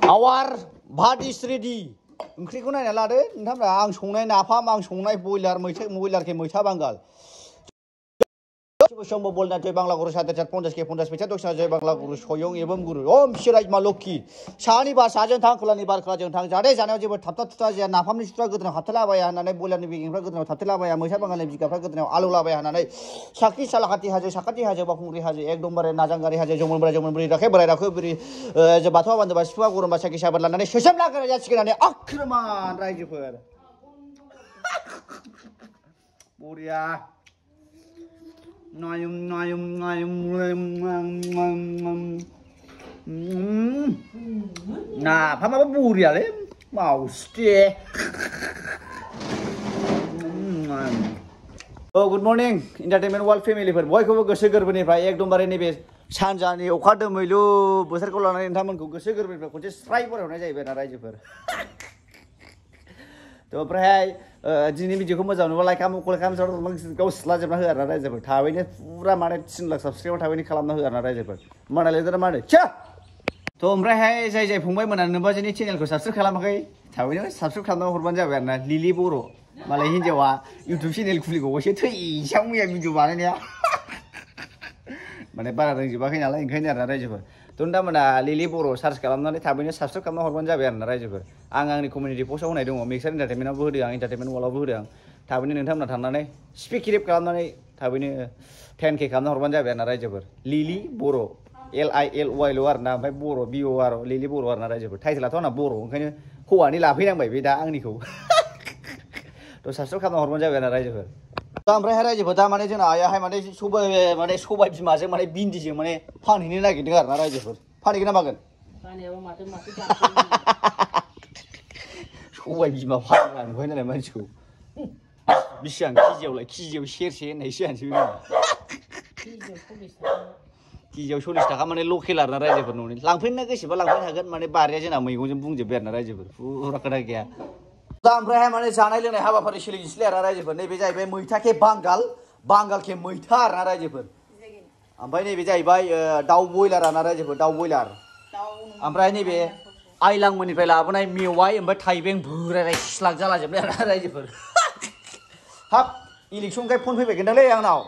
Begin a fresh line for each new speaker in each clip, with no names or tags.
Our bhat is ready. Oंख्रिखौ नायना लादो नोंथांमोना आं संनाय नाफाम आं संनाय बयलार बयलारखे मैथा बांगाल Sombo bolna jai bangla guru sadar 50 ke 50 pecha doksina jai bangla guru soyong ebam guru om shirai malokki sani bar sajen thang khulani bar khula jeng thang jade janaw jebo thapta thapta ja nafamni sutra godna hatala baya hanane boilarni bigingfra godna hatala baya मैथा बांगालनि बिगाफ्रा godna आलु लाबाय हानानै साखि सालाखाति हाजो बाखुंग्रि हाजो एकदमबारे नाजांगारि हाजो जमुनबुरि राखे बोराय राखे बुरि जे बाथौआ बान्दोबा सिफा गरमबा साखि साबार लानानै सोसोम लागोन जासिगोननानै आख्रमान रायजोफोर बरिया Nah, apa buri ale? Mau stay. Oh, good morning, entertainment world family. Boy, kau gosok gerbani, Pak. Ek dombar ini bes. Sanjani, okada melu, besar kalau nanti taman kau gosok gerbani, Pak. Kau just strike pun orang aja, benar aja, Pak. To pray jini video ko mazau like kamu kol kamu sor kau selajah nak hara raja per thawe ni pura mana sin lag subscribe thawe ni kalam nak hara raja per mana leder mana cha to pray jai phungbai mana neba jini channel ko subscribe kalamakai thawe ni subscribe kalamna horban jabe na Lily Boro malai hinjawa YouTube channel khuli ko se thei samya video bananya mane bara rang jibakai nalai oंखायनो hara raja per Tunda mana Lily Boro search kalamnaनै थाबैनो subscribe खालामना हरबानो जाबाय आरो ना रायजोफोर आं आंनि community पोस्टआव होनाय दङ मिक्सार एन्टारटेनमेन्टआवबो होदों आं एन्टारटेनमेन्ट वालावबो होदों थाबैनो नोंथांमोना थांनानै स्पिकिरेप खालामनानै थाबैनो 10k खालामना हरबानो जाबाय आरो ना रायजोफोर Lily Boro LILY ल' आरो ना ओमफ्राय बर' BOR Lily Boro आरो ना रायजोफोर टाइटेलाथ' आंना बर' ओंखायनो हौवानि लाफैनांबाय बे दा आंनिखौ थ' subscribe खालामना हरबानो जाबाय आरो ना रायजोफोर ओमफ्राय रायजोफोर दा माने जोंना आयाहाय माने सबाय बिमाजों माने भिन्दिजों माने फानहैनो नागिरदों आरो ना रायजोफोर फानहैगोन ना मागोन फानहैयाबा माथो सबाय बिमा फानग्रा नुबाय नालाय मानसिखौ बिसिबां केजियाव सेरसे होननायसो जानोसै केजियाव 40 थाखा माने लकेल आरो ना रायजोफोर न'नि लांफैनो गोसोबा लांफैनो हागोन माने बारिया जोंना मैगंजों बुंजोबबाय आरो ना रायजोफोर फुरा खोथा गैया दा ओमफ्राय माने जानाय लोंनाय हाबाफारि सोलिगासिनो आरो रायजोफोर नैबे जाहैबाय मैथाखे बांगालखे मैथा आरो ना रायजोफोर ओमफ्राय नैबे जाहैबाय दाउ बयलार आरो ना रायजोफोर दाउ बयलार ओमफ्राय नैबे आइलांमोननिफ्राय लाबोनाय मेवाइ ओमफ्राय थाइबें बुरायराय सिस्लाक जालाजोबनाय आरो ना रायजोफोर हाब इलेक्सनखाय फन फैबायगोनदांलै आंनाव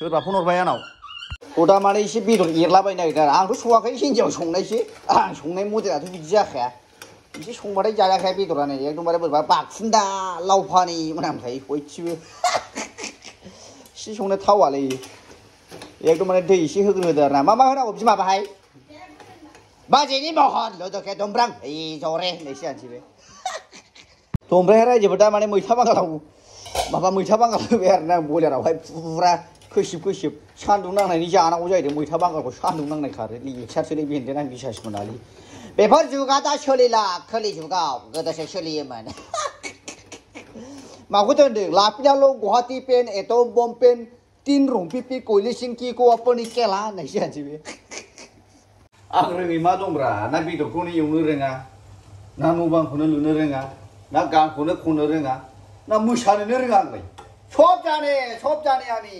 सोरबा फन हरबाय आंनाव दा माने एसे बेदर एरलाबायनो नागिरदों आंथ' सङाखै हिन्जाव संनायसो आं संनाय मडेलाथ' बिदि जाखाया एसे संबाथाय जाजाखाया बेदरानो एकदमबारे बोरैबा बाखुन्दा लावफानि मोनामखायो बयथिबो एसे संनो थावालै एकदमबारे दै एसे होग्रोदो आरो ना मा होनांगौ बिमा बाहाय बाजेनि महर लदके दमब्रां जरे होननायसो जानोसै बे थ' ओमफ्राय रायजोफोर दा माने मैथा बांगाल होबाय आरो ना बयलारावहाय फुरा खोसिब सान्दुं नांनायनि जानांगौ जाहैदों मैथा बांगालखौ सान्दुं नांनाय खारो लेक्सारसोलै बेन्दों आं बिसास मोनालै बेफोर जुगा दा सोलिला खोलि जुगाव गोदोसो सोलियोमोन माखौ दोनदों लाफिनाल' गुवाहाटी पेन एटम बम पेन तीन रंपिपि कोयले सिंकी कौवाफोरनि खेला होननायसो जानोसै बे आं रोङै मा दंब्रा ना बेदरखौनो एवनो रोङा ना न' बांखौनो लुनो रोङा ना गानखौनो खननो रोङा ना मोसानोनो रोङा आंलाय सब जाने आंनि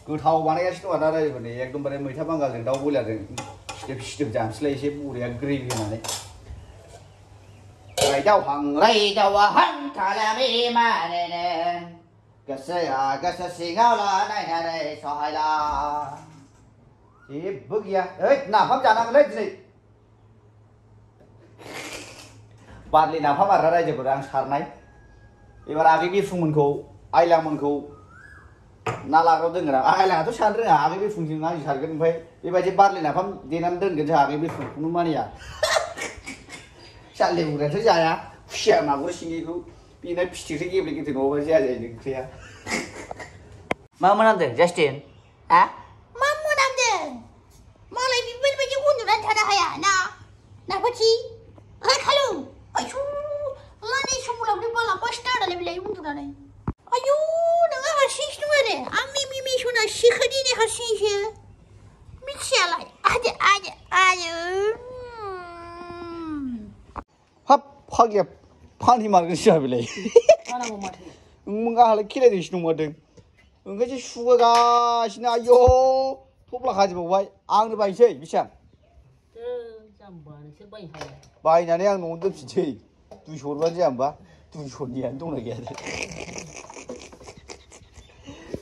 गोथाव बानायगासिनो दं आरो रायजोफोरनि एकदमबारे मैथा बांगालजों दाउ बयलारजों सिदोब जानोसैलाय एसे बरिया ग्रेभि होनानै रायदावहां खालामि मानोनो गोसोआ गोसो सिङाव नायनानै सहायला जेबो गैया ओइ नाफाम जानांगोनलै दिनै बारलि नाफाम आरो रायजोफोर आं सारनाय एबार आगै बिफुंमोनखौ आइलांमोनखौ ना लाग्राव दोनगोन आं आइलाङाथ' सारनो रोङा आगै बिफुंजों आं सारगोन ओमफ्राय बेबायदि बारलि नाफाम देनानै दोनगोन जोंहा आगै बिफुंखौनो मानिया जाल्ले बुरायाथ' जाया खुसिया मागुर सिंगिखौ बेना फिथिख्रि गेब्ले नङाबा जाया जायो ओंख्रिया मा मोनामदों जास्टिन
मा मोनामदों मालाय बेबायदि उन्दुनानै थानो हाया ना नाफाथि ओइ खालु आयु लानै समावलाबदों बाला बास्टार्डआलाय बेलाय उन्दुनानै आयु नोङो हारसिंसो दं आरो आं मिमि सना सिखादिनि हारसिंसो मिथियालाय आदो
हाब फाग्लिया फानि मारगोन सिया बेलाय
फानांगौ माथो
गाहालाय खेलायदोंसो नंमारदों ओंखायसो सुगासिनो आयौ थफ्ला खाजोबबावबाय आंनो बायनोसै बेसेबां बायनानै आं न'आवनो दोनफिनसै 200 हरबानो जाया होमबा 200नियानो दंना गैया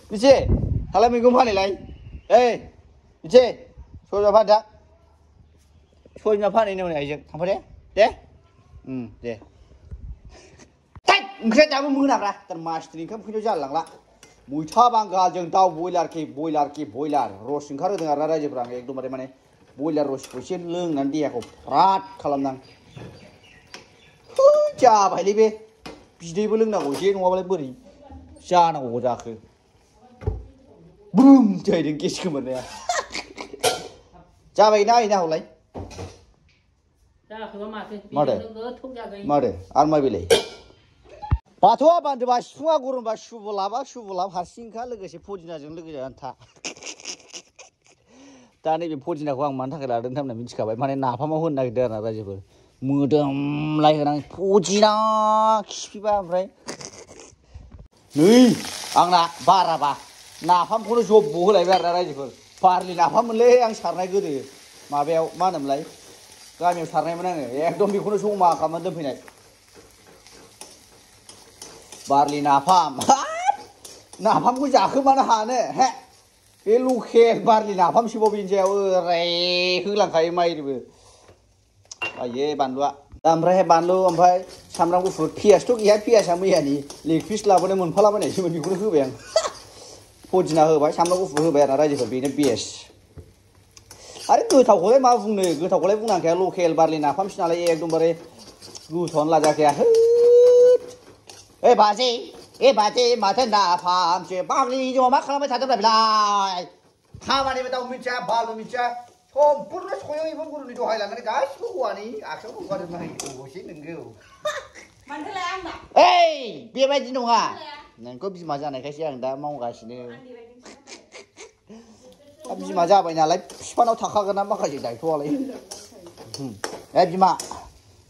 बेसे खालाय मैगं फानैलाय ओइ बेसे सयबिमा फानदा सयबिमा फानहैनो मोनो आइजों थांफा दे दे ओंख्रिया दाबो मोनाब्रा दान मासनि ओंखाम ओंख्रियाव जालांला मैथा बांगालजों दाउ बयलार रस ओंखारहोदों आरोना रायजोफ्रा आं एकदमबारे माने बयलार रसखौ एसे लोंनानै देहाखौ फ्राद खालामदां जाबायलै बे बिदैबो लोंनांगौ एसे नङाबालाय बोरै जानांगौ जाखो बुम जाहैदों गेस खोमोरनाया जाबायना आइना हलाय माथो आरो मा बेलाय बाथौआ बान्दोबा सिफुङा गरमबा सुबलाब हारसिंखा लोगोसे फदिनाजों लोगोसे आन्था दा नैबे फदिनाखौ आं मानि थाखाय लादों होनना मिथिखाबाय माने नाफामाव होनो नागिरदों आरोना रायजोफोर मोदोमलायहोनां फदिना खिफिबा ओमफ्राय नै आंना बाराबा नाफामखौनो जब्ब होलायबाय आरोना रायजोफोर बारलि नाफाममोनलै आं सारनाय गोदो माबायाव मा होनोमोनलाय गामियाव सारनायमोन आङो एकदम बेखौनो जमा खालामनानै दोनफैनाय बारलि नाफाम नाफामखौ जाखोमानो हानो हे बे लकेल बारलि नाफामसोबाव बेनि सायाव ओरै होलांखायो माइरिबो आये बानलुआ ओमफ्राय बानलु ओमफ्राय सामब्राम गुफुर पियासथ' गैया पियासा मैयानि लेग पिस लाबोनो मोनफालाबायनायसोमोन बेखौनो होबाय आं फदिना होबाय सामब्राम गुफुर होबाय आरो रायजोफोर बेनो बेस्ट आरो गोथावखौलाय मा बुंनो गोथावखौलाय बुंनांखाया लकेल बारलि नाफामसो नालाय एकदमबारे गोथावआनो लाजाखाया बाजे माथो नाफामसो बारलिनि जमा मा खालामबाय थादोंब्रा बेलाय खामानिबो दाव मिथिया बालबो मिथिया सम्पुर्ण सयं एफा गुरुनि दहाय लानानै गासिबो हौवानि आखायाव हगारजोबनो हायो अबसे नोंगौ ओइ बेबायदि नङा नोंखौ बिमा जानायखायसो आं दा मावगासिनो बिमा जाबाय नालाय बिफानाव थाखागोन ना माखासे दायथ'आलाय ए बिमा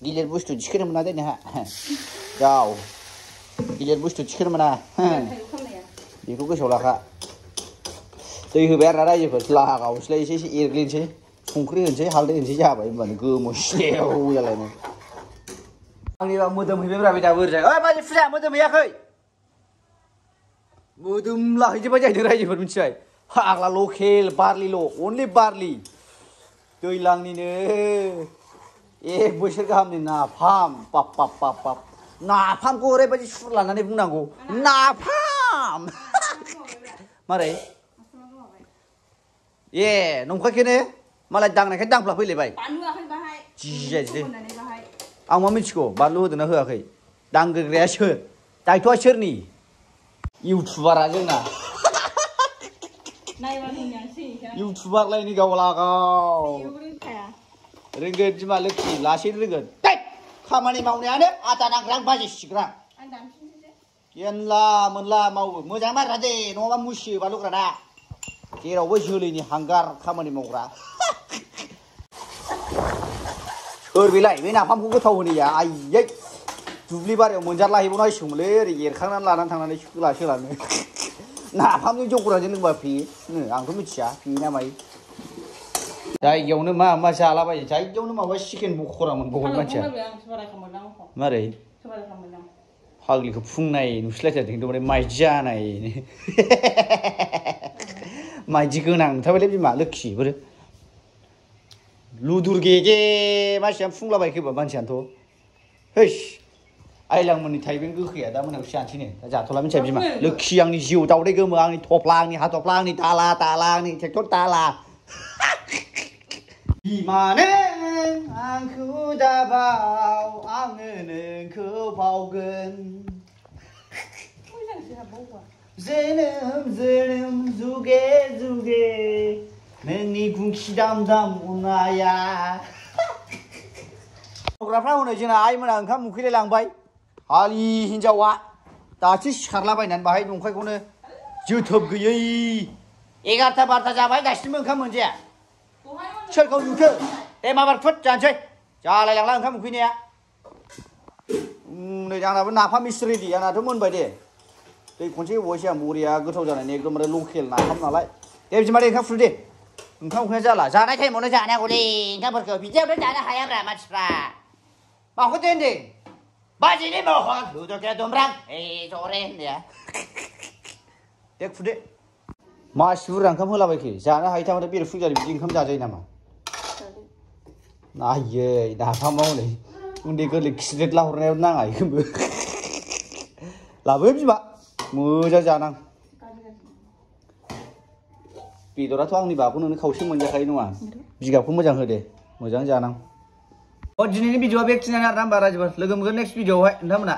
गिलिर बुस्थु थिखोनो मोना दे नोंहा जाव गिलिर बुस्थु थिखोनो मोना बेखौ गोसोआव लाखा दै होबाय आरोना रायजोफोर लागावसैलाय एसे एरग्लिनोसै संख्रि होनोसै हालदै होनोसै जाबाय होनबानो गोमो स्लेव जालायनो आंनिबा मोदोम हैबायब्रा बे दाबो ओरैजाय ओइ बाजै फुजा मोदोम हैयाखै मोदोम लाहैजोबबाय जाहैदों रायजोफोर मिथिबाय फाग्ला लकेल बारलिल' अनलि बारलि दैलांनिनो 1 बोसोर गाहामनि नाफाम बाब नाफामखौ ओरैबायदि सुर लानानै बुंनांगौ नाफाम मारै ए नंखायखौनो मालाय दांनायखाय दांफ्ला फैलायबाय जिजायसै आं मा मिथिगौ बानलु होदोंना होआखै दांग्रोग्राया सोर दायथ'आ सोरनि इउटुबारा जोंना इउटुबारलायनि गावलागाव रोंगोन बिमा लोखि लासैनो रोंगोन खामानि मावनायानो आदा नांग्रां बाजि सिग्रां मोनला मावो मोजां मारा दे नङाबा मुसियो बानलुग्राना जेरावबो जोलैनि हांगार खामानि मावग्रा सोर बेलाय बे नाफामखौ गोथाव होनैया आयै दुब्लि बारियाव मोनजारला हैबावना होसिगौमोनलै ओरै एरखांनानै लानानै थांनानै सोलानो नाफामजों जौगोरानजों लोंबा फेयो आंथ' मिथिया फेयो ना मायो जायगायावनो मा जालाबायो जायगायावनो माबा चिकेन बखरा मोनबावबाय मानसिया मारै फाग्लिखौ फुंनाय नुस्लायथारदों एकदमबारे माइदि जानाय माइदि गोनां नुथारबायलै बिमा लोखि बोरो लुदुर गेगे मानसिया फुंलाबायखोबा मानसियानोथ' हैस आइलांमोननि थाइबें गोखैया दा मोनायावसो जानोसैनो दा जाथ'ला मिथिया बिमा लोखि आंनि जिउ दावदै गोमो आंनि थफ्ला आंनि हाथफ्ला आंनि दाला आंनि ट्रेक्टर दाला बिमानो आंखौ दाबाव आङो नोंखौ बावगोन जोनोम जुगे जुगे नोंनि गुंखि दाम अनाया मावग्राफ्रा हनै जोंना आइमोना ओंखाम उखैलाय लांबाय हालि हिन्जावा दासो सिखारलाबायनानै बाहाय नंखायखौनो जोथोब गैयै 11ता 12ता जाबाय दासिमबो ओंखाम मोनजाया सोरखौ नुखो दे माबार फुट जानोसै जालायलांला ओंखाम उखैनाया नै आंनाबो नाफाम इस रेडि आंनाथ' मोनबाय दे दै खनसे होबावसै आं बरिया गोथाव जानायनि एकदमबारे लकेल नाफाम नालाय दे बिदिमा दे ओंखाम फुदो दे ओंखाम उखैनाया जाला जानाय टाइमावनो जानांगौलै ओंखामफोरखौ बिदियावनो जानो हायाब्रा मानसिफ्रा माखौ दोनदों बाजिनि महर लुदोके दुमब्रां जरे होननाया दे खुदो मासि बुरजा ओंखाम होलाबायखो जानो हायैथारमाने बेरे फुजारि बिदि ओंखाम जाजायो नामा नायै नाफामाव हनै उन्दै गोरलै खिस्रिट लाहरनायाव नाङा बेखौबो लाबो बिमा मोजां जानां बेदराथ' आंनि बाखौ नोंनो खावसे मोनजाखायो नङा बिगाबखौ मोजां होदे मोजां जानां दिनैनि भिडिअआ बेखिनियानो आरोना होमबा रायजोफोर लोगो मोनगोन नेक्स्ट भिडिअआवहाय नोंथांमोना